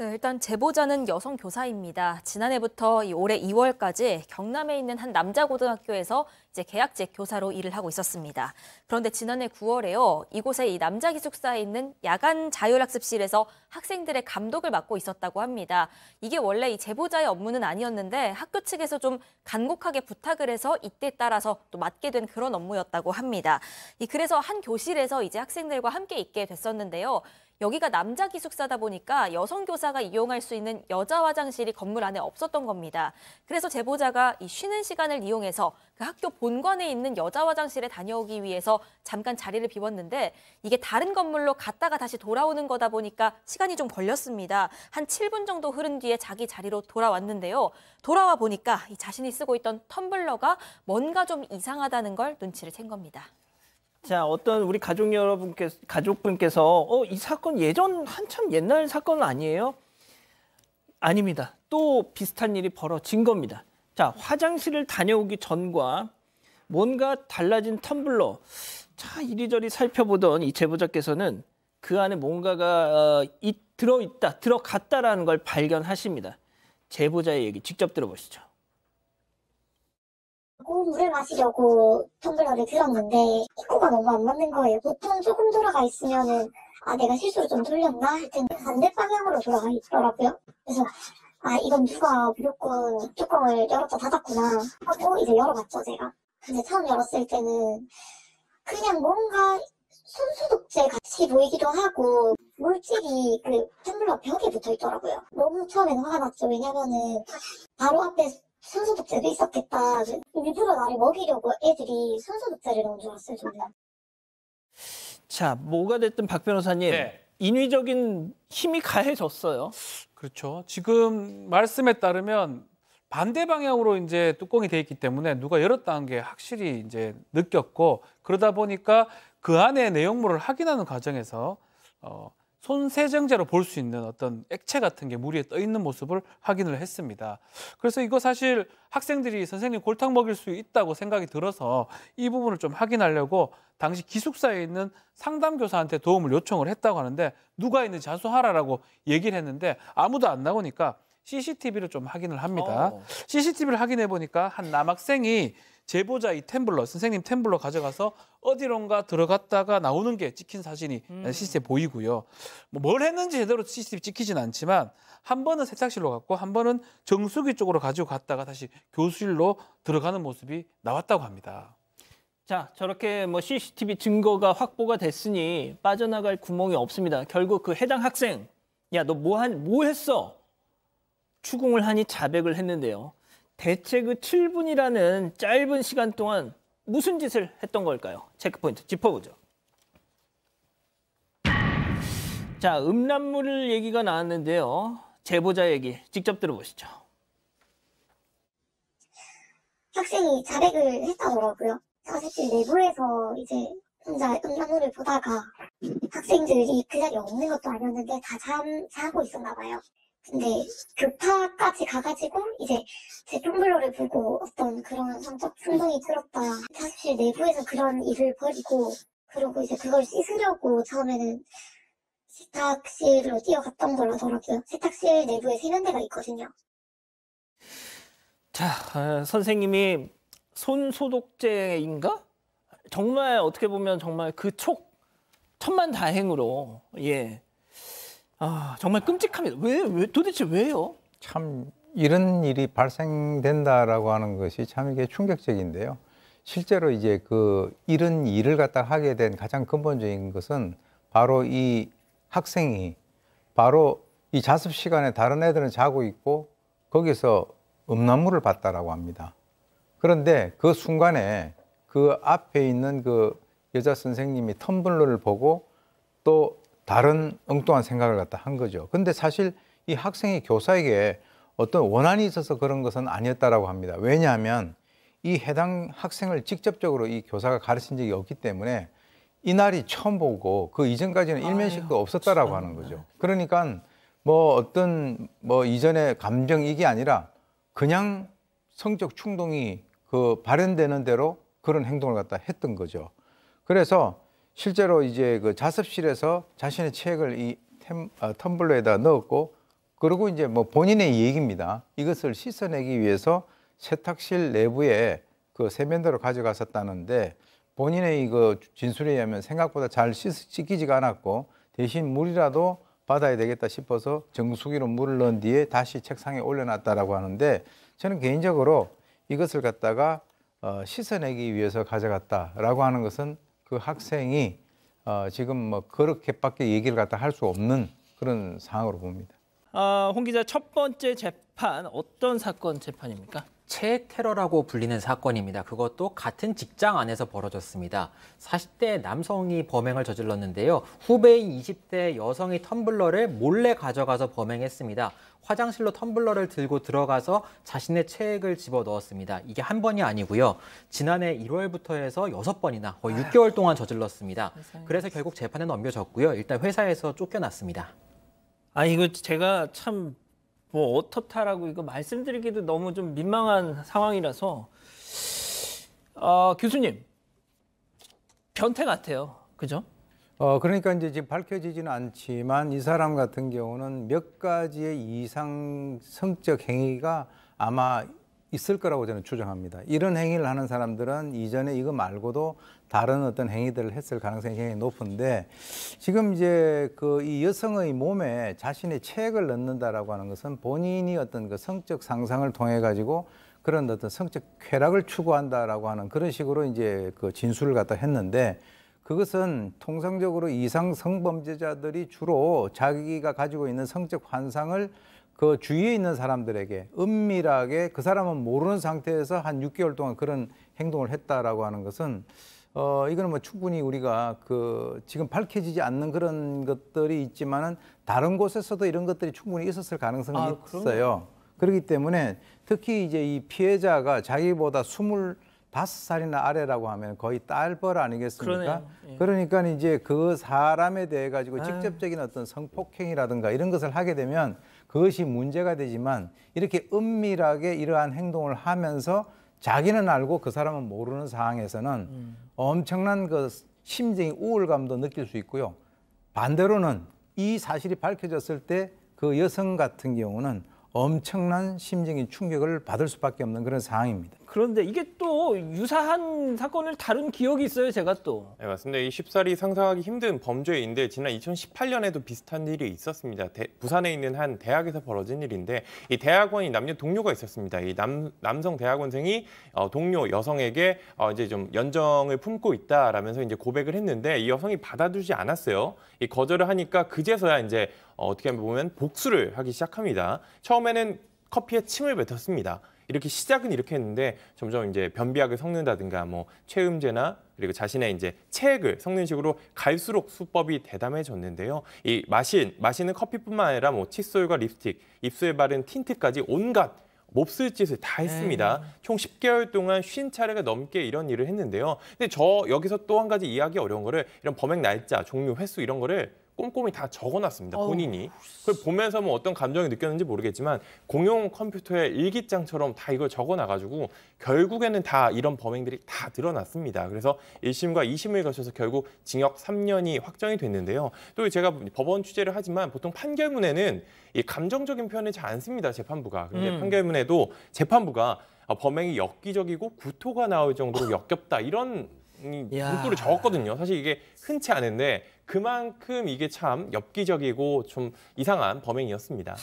네, 일단 제보자는 여성 교사입니다. 지난해부터 올해 2월까지 경남에 있는 한 남자 고등학교에서 이제 계약직 교사로 일을 하고 있었습니다. 그런데 지난해 9월에요. 이곳에 이 남자 기숙사에 있는 야간 자율학습실에서 학생들의 감독을 맡고 있었다고 합니다. 이게 원래 이 제보자의 업무는 아니었는데 학교 측에서 좀 간곡하게 부탁을 해서 이때 따라서 또 맡게 된 그런 업무였다고 합니다. 그래서 한 교실에서 이제 학생들과 함께 있게 됐었는데요. 여기가 남자 기숙사다 보니까 여성 교사가 이용할 수 있는 여자 화장실이 건물 안에 없었던 겁니다. 그래서 제보자가 이 쉬는 시간을 이용해서 그 학교 본관에 있는 여자 화장실에 다녀오기 위해서 잠깐 자리를 비웠는데 이게 다른 건물로 갔다가 다시 돌아오는 거다 보니까 시간이 좀 걸렸습니다. 한 7분 정도 흐른 뒤에 자기 자리로 돌아왔는데요. 돌아와 보니까 이 자신이 쓰고 있던 텀블러가 뭔가 좀 이상하다는 걸 눈치를 챈 겁니다. 자, 어떤 우리 가족분께서 이 사건 예전 한참 옛날 사건은 아니에요? 아닙니다. 또 비슷한 일이 벌어진 겁니다. 자, 화장실을 다녀오기 전과 뭔가 달라진 텀블러. 자, 이리저리 살펴보던 이 제보자께서는 그 안에 뭔가가 들어갔다라는 걸 발견하십니다. 제보자의 얘기 직접 들어보시죠. 물을 마시려고 텀블러를 들었는데 입구가 너무 안 맞는 거예요. 보통 조금 돌아가 있으면은 내가 실수로 좀 돌렸나 했더니 반대 방향으로 돌아가 있더라고요. 그래서 이건 누가 무조건 뚜껑을 열었다 닫았구나 하고 이제 열어봤죠, 제가. 근데 처음 열었을 때는 그냥 뭔가 손소독제 같이 보이기도 하고 물질이 그 텀블러 벽에 붙어 있더라고요. 너무 처음에는 화가 났죠. 왜냐면은 바로 앞에 손소독제도 있었겠다. 일부러 나를 먹이려고 애들이 손소독제를 넣은 줄 알았어요, 저는. 자, 뭐가 됐든 박 변호사님, 네. 인위적인 힘이 가해졌어요. 그렇죠. 지금 말씀에 따르면 반대 방향으로 이제 뚜껑이 돼 있기 때문에 누가 열었다는 게 확실히 이제 느꼈고, 그러다 보니까 그 안에 내용물을 확인하는 과정에서 손세정제로 볼 수 있는 어떤 액체 같은 게 물 위에 떠 있는 모습을 확인을 했습니다. 그래서 이거 사실 학생들이 선생님 골탕 먹일 수 있다고 생각이 들어서 이 부분을 좀 확인하려고 당시 기숙사에 있는 상담교사한테 도움을 요청을 했다고 하는데 누가 있는지 자수하라라고 얘기를 했는데 아무도 안 나오니까 CCTV를 좀 확인을 합니다. CCTV를 확인해 보니까 한 남학생이 제보자 이 텀블러, 선생님 텀블러 가져가서 어디론가 들어갔다가 나오는 게 찍힌 사진이 CCTV에 보이고요. 뭘 했는지 제대로 CCTV 찍히진 않지만 한 번은 세탁실로 갔고 한 번은 정수기 쪽으로 가지고 갔다가 다시 교실로 들어가는 모습이 나왔다고 합니다. 자, 저렇게 CCTV 증거가 확보가 됐으니 빠져나갈 구멍이 없습니다. 결국 그 해당 학생, 야, 너 뭐 했어? 추궁을 하니 자백을 했는데요. 대체 그 7분이라는 짧은 시간 동안 무슨 짓을 했던 걸까요? 체크포인트 짚어보죠. 자, 음란물 얘기가 나왔는데요. 제보자 얘기 직접 들어보시죠. 학생이 자백을 했다더라고요. 자습실 내부에서 이제 혼자 음란물을 보다가 학생들이 그 자리에 없는 것도 아니었는데 다 자고 있었나 봐요. 근데 교파까지 가가지고 이제 제 텀블러를 보고 어떤 그런 성적 충동이 들었다. 사실 내부에서 그런 일을 벌이고 그러고 이제 그걸 씻으려고 처음에는 세탁실로 뛰어갔던 걸로 하더라고요. 세탁실 내부에 세면대가 있거든요. 자, 선생님이 손소독제인가? 정말 어떻게 보면 정말 그 천만다행으로 정말 끔찍합니다. 도대체 왜요? 참 이런 일이 발생된다라고 하는 것이 참 이게 충격적인데요. 실제로 이제 이런 일을 갖다 하게 된 가장 근본적인 것은 바로 이 학생이 바로 이 자습 시간에 다른 애들은 자고 있고 거기서 음란물을 봤다라고 합니다. 그런데 그 순간에 그 앞에 있는 그 여자 선생님이 텀블러를 보고 또 다른 엉뚱한 생각을 갖다 한 거죠. 근데 사실 이 학생이 교사에게 어떤 원한이 있어서 그런 것은 아니었다라고 합니다. 왜냐하면 이 해당 학생을 직접적으로 이 교사가 가르친 적이 없기 때문에 이날이 처음 보고 그 이전까지는 일면식도 없었다라고 하는 거죠. 그러니까 이전의 감정 이게 아니라 그냥 성적 충동이 발현되는 대로 그런 행동을 갖다 했던 거죠. 그래서 실제로 이제 그 자습실에서 자신의 책을 이 텀블러에다 넣었고 그리고 이제 뭐 본인의 얘기입니다. 이것을 씻어내기 위해서 세탁실 내부에 그 세면대로 가져갔었다는데 본인의 이거 진술에 의하면 생각보다 잘 씻기지가 않았고 대신 물이라도 받아야 되겠다 싶어서 정수기로 물을 넣은 뒤에 다시 책상에 올려놨다라고 하는데 저는 개인적으로 이것을 갖다가 씻어내기 위해서 가져갔다라고 하는 것은 그 학생이 지금 뭐 그렇게밖에 얘기를 갖다 할 수 없는 그런 상황으로 봅니다. 홍 기자, 첫 번째 재판 어떤 사건 재판입니까? 체액 테러라고 불리는 사건입니다. 그것도 같은 직장 안에서 벌어졌습니다. 40대 남성이 범행을 저질렀는데요. 후배인 20대 여성이 텀블러를 몰래 가져가서 범행했습니다. 화장실로 텀블러를 들고 들어가서 자신의 체액을 집어넣었습니다. 이게 한 번이 아니고요. 지난해 1월부터 해서 6번이나 거의 6개월 동안 저질렀습니다. 그래서 결국 재판에 넘겨졌고요. 일단 회사에서 쫓겨났습니다. 이거 제가 참 뭐 어떻다라고 이거 말씀드리기도 너무 좀 민망한 상황이라서 교수님 변태 같아요, 그죠? 그러니까 이제 지금 밝혀지지는 않지만 이 사람 같은 경우는 몇 가지의 이상 성적 행위가 아마 있을 거라고 저는 추정합니다. 이런 행위를 하는 사람들은 이전에 이거 말고도 다른 어떤 행위들을 했을 가능성이 굉장히 높은데 지금 이제 그 이 여성의 몸에 자신의 체액을 넣는다라고 하는 것은 본인이 어떤 그 성적 상상을 통해 가지고 그런 어떤 성적 쾌락을 추구한다라고 하는 그런 식으로 이제 그 진술을 갖다 했는데 그것은 통상적으로 이상 성범죄자들이 주로 자기가 가지고 있는 성적 환상을 그 주위에 있는 사람들에게 은밀하게 그 사람은 모르는 상태에서 한 6개월 동안 그런 행동을 했다라고 하는 것은 이거는 뭐 충분히 우리가 그 지금 밝혀지지 않는 그런 것들이 있지만은 다른 곳에서도 이런 것들이 충분히 있었을 가능성이 있어요. 그렇기 때문에 특히 이제 이 피해자가 자기보다 25살이나 아래라고 하면 거의 딸벌 아니겠습니까? 예. 그러니까 이제 그 사람에 대해 가지고 직접적인 어떤 성폭행이라든가 이런 것을 하게 되면 그것이 문제가 되지만 이렇게 은밀하게 이러한 행동을 하면서 자기는 알고 그 사람은 모르는 상황에서는 엄청난 그 심정의 우울감도 느낄 수 있고요. 반대로는 이 사실이 밝혀졌을 때 그 여성 같은 경우는 엄청난 심정의 충격을 받을 수밖에 없는 그런 상황입니다. 그런데 이게 또 유사한 사건을 다룬 기억이 있어요, 제가 또. 네, 맞습니다. 이 쉽사리 상상하기 힘든 범죄인데 지난 2018년에도 비슷한 일이 있었습니다. 부산에 있는 한 대학에서 벌어진 일인데 이 대학원이 남녀 동료가 있었습니다. 이 남성 대학원생이 동료 여성에게 이제 좀 연정을 품고 있다라면서 이제 고백을 했는데 이 여성이 받아주지 않았어요. 이 거절을 하니까 그제서야 이제 어떻게 보면 복수를 하기 시작합니다. 처음에는 커피에 침을 뱉었습니다. 이렇게 시작은 이렇게 했는데 점점 이제 변비약을 섞는다든가 뭐 체음제나 그리고 자신의 이제 체액을 섞는 식으로 갈수록 수법이 대담해졌는데요. 이 마시는 커피뿐만 아니라 뭐 칫솔과 립스틱, 입술에 바른 틴트까지 온갖 몹쓸 짓을 다 했습니다. 총 10개월 동안 50차례가 넘게 이런 일을 했는데요. 근데 여기서 또 한 가지 이해하기 어려운 거를 이런 범행 날짜, 종류, 횟수 이런 거를 꼼꼼히 다 적어놨습니다. 본인이. 그걸 보면서 뭐 어떤 감정이 느꼈는지 모르겠지만 공용 컴퓨터에 일기장처럼 다 이걸 적어놔가지고 결국에는 다 이런 범행들이 다 드러났습니다. 그래서 1심과 2심을 거쳐서 결국 징역 3년이 확정이 됐는데요. 또 제가 법원 취재를 하지만 보통 판결문에는 이 감정적인 표현을 잘 안 씁니다. 재판부가. 근데 판결문에도 재판부가 범행이 엽기적이고 구토가 나올 정도로 역겹다 이런 문구를 적었거든요. 사실 이게 흔치 않은데 그만큼 이게 참 엽기적이고 좀 이상한 범행이었습니다.